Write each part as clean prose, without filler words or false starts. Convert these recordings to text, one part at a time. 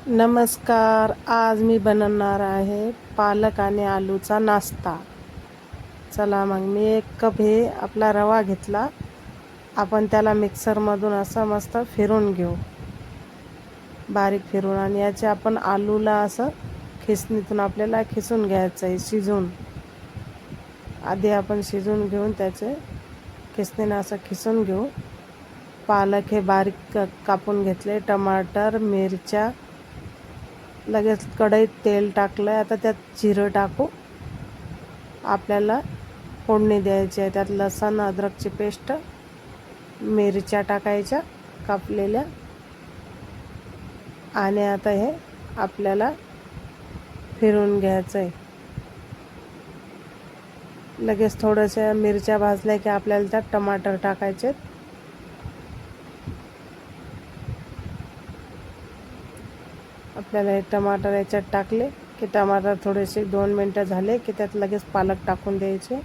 नमस्कार. आज मी बनवणार आहे पालक आणि आलूचा नाश्ता. चला मग मी 1 कप हे आपला रवा घेतला. आपण त्याला मिक्सरमधून असं मस्त फिरून घेऊ, बारीक फिरून. आणि याचे आपण आलूला असं खिसणीतून आपल्याला खिसून घ्यायचं आहे, शिजून. आधी आपण शिजून घेऊन त्याचे खिसणीनं असं खिसून घेऊ. पालक हे बारीक कापून घेतले. टमाटर, मिरच्या. लगेच कढईत तेल टाकलं आहे. आता त्यात जिरं टाकू. आपल्याला फोडणी द्यायची आहे. त्यात लसूण अद्रकची पेस्ट, मिरच्या टाकायच्या कापलेल्या. आणि आता हे आपल्याला फिरून घ्यायचं आहे. लगेच थोड्याशा मिरच्या भाजल्या की आपल्याला त्यात टमाटर टाकायचे. आपल्याला हे टमाटर याच्यात टाकले की टमाटर थोडेसे 2 मिनटं झाले की त्यात लगेच पालक टाकून द्यायचे.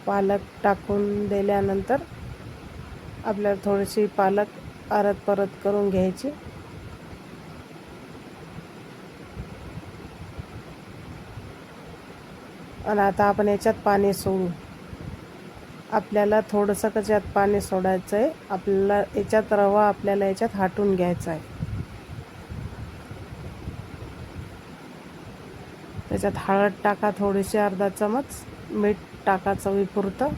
पालक टाकून दिल्यानंतर आपल्याला थोडीशी पालक आरत परत करून घ्यायची. आणि आता आपण याच्यात पाणी सोडू. आपल्याला थोडंसं यात पाणी सोडायचं आहे. आपल्याला याच्यात रवा आपल्याला याच्यात हाटून घ्यायचा आहे. त्याच्यात हळद टाका थोडीशी, अर्धा चमच. मीठ टाका चवीपुरतं.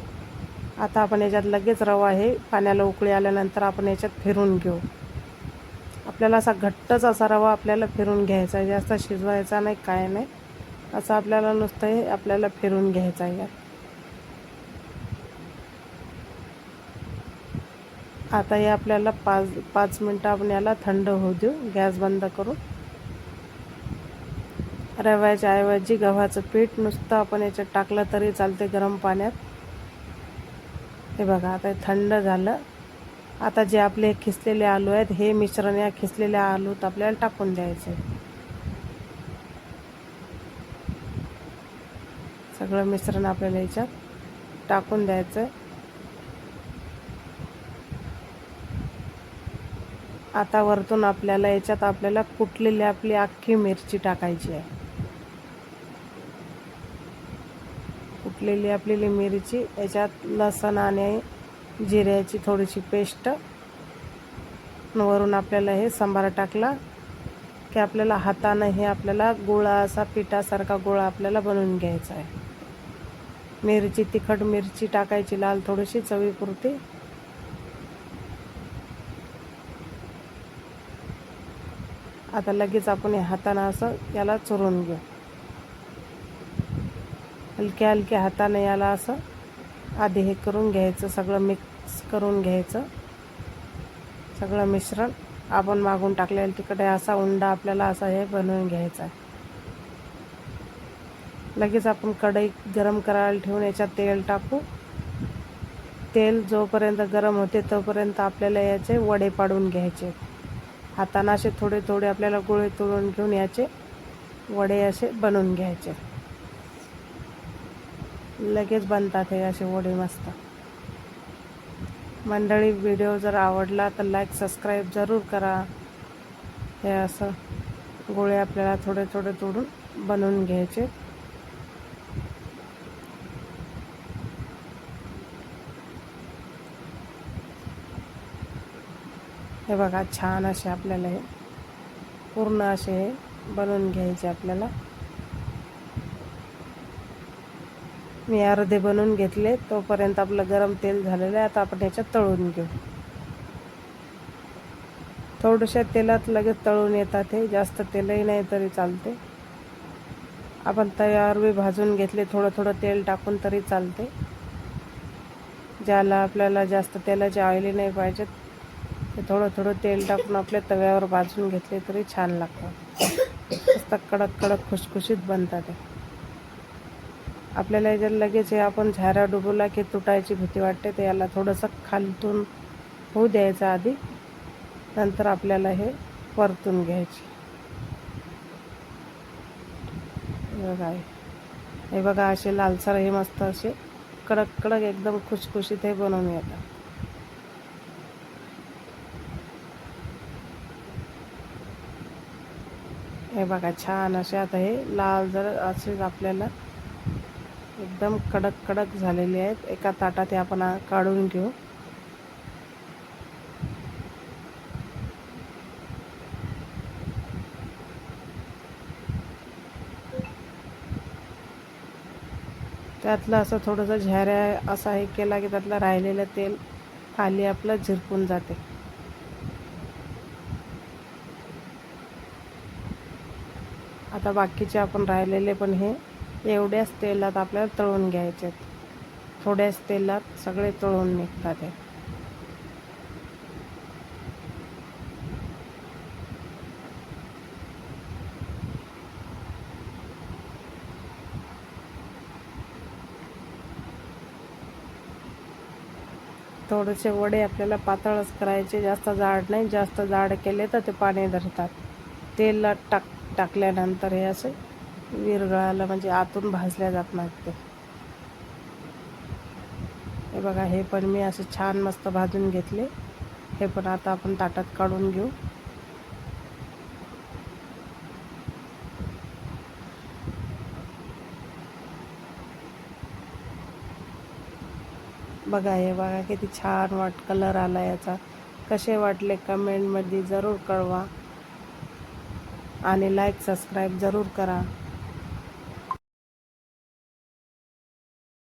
आता आपण याच्यात लगेच रवा हे पाण्याला उकळी आल्यानंतर आपण याच्यात फिरून घेऊ. आपल्याला असा घट्टच असा रवा आपल्याला फिरून घ्यायचा आहे, जास्त शिजवायचा नाही, काय नाही. असं आपल्याला नुसतं हे आपल्याला फिरून घ्यायचं आहे. आता हे आपल्याला 5 मिनटं आपण याला थंड होऊ देऊ, गॅस बंद करू. रव्याच्या ऐवजी गव्हाचं पीठ नुसतं आपण याच्यात टाकलं तरी चालते गरम पाण्यात. हे बघा आता हे थंड झालं. आता जे आपले खिसलेले आलू आहेत, हे मिश्रण या खिसलेल्या आलूत आपल्याला टाकून द्यायचे. सगळं मिश्रण आपल्याला याच्यात टाकून द्यायचं. आता वरतून आपल्याला याच्यात आपल्याला कुटलेली आपली अख्खी मिरची टाकायची आहे. कुटलेली आपली मिरची, याच्यात लसूण आणि जिऱ्याची थोडीशी पेस्ट. वरून आपल्याला हे सांबार टाकला की आपल्याला हातानं हे आपल्याला गोळा असा पिठासारखा गोळा आपल्याला बनवून घ्यायचा आहे. मिरची, तिखट मिरची टाकायची, लाल थोडीशी चवीपुरती. आता लगेच आपण हातानं असं याला चुरून घेऊ. हलक्या हलक्या हाताने याला असं आधी हे करून घ्यायचं, सगळं मिक्स करून घ्यायचं. सगळं मिश्रण आपण मागून टाकलेलं तिकडे असा उंडा आपल्याला असा हे बनवून घ्यायचा आहे. लगेच आपण कढई गरम करायला ठेवून याच्यात तेल टाकू. तेल जोपर्यंत गरम होते तोपर्यंत आपल्याला याचे वडे पाडून घ्यायचे. हाताने असे थोडे थोडे आपल्याला गोळे तोडून घेऊन याचे वडे असे बनवून घ्यायचे. लगेच बनतात हे असे वडे मस्त. मंडळी, व्हिडिओ जर आवडला तर लाईक सबस्क्राईब जरूर करा. हे असं गोळे आपल्याला थोडे थोडे तोडून बनवून घ्यायचे. हे बघा, छान असे आपल्याला हे पूर्ण असे हे बनवून घ्यायचे. आपल्याला मी अर्धे बनवून घेतले. तोपर्यंत आपलं गरम तेल झालेलं आहे. आता आपण ह्याच्यात तळून घेऊ. थोड्याशा तेलात लगेच तळून येतात हे, जास्त तेलही नाही तरी चालते. आपण तव्यावर बी भाजून घेतले थोडं थोडं तेल टाकून तरी चालते. ज्याला आपल्याला जास्त तेलाचे ऑइली नाही पाहिजेत, ते थोडं थोडं तेल टाकून आपल्या तव्यावर भाजून घेतले तरी छान लागतात. मस्त कडक कडक खुसखुशीत बनतात ते. आपल्याला जर लगेच हे आपण झारा डुबवला की तुटायची भीती वाटते, तर याला थोडंसं खालतून होऊ द्यायचं आधी, नंतर आपल्याला हे परतून घ्यायचे. हे बघा असे लालसर हे मस्त असे कडक कडक एकदम खुसखुशीत हे बनवून येतात. हे बघा छान असे आता हे लाल जर असे आपल्याला एकदम कडक कडक झालेले आहेत. एका ताटात हे आपण काढून घेऊ. त्यातलं असं थोडंसं झाऱ्या असा हे केला की त्यातलं राहिलेलं तेल खाली आपलं झिरपून जाते. आता बाकीचे आपण राहिलेले पण हे एवढ्याच तेलात आपल्याला तळून घ्यायचे आहेत. थोड्याच तेलात सगळे तळून निघतात हे. थोडेसे वडे आपल्याला पातळच करायचे, जास्त जाड नाही. जास्त जाड केले तर ते पाणी धरतात. तेल टाकल्यानंतर हे असे विरघळायला म्हणजे आतून भाजल्या जात नाहीत ते. हे बघा हे पण मी असे छान मस्त भाजून घेतले. हे पण आता आपण ताटात काढून घेऊ. बघा हे बघा किती छान कलर आला याचा. कसे वाटले कमेंटमध्ये जरूर कळवा आणि लाईक सबस्क्राईब जरूर करा.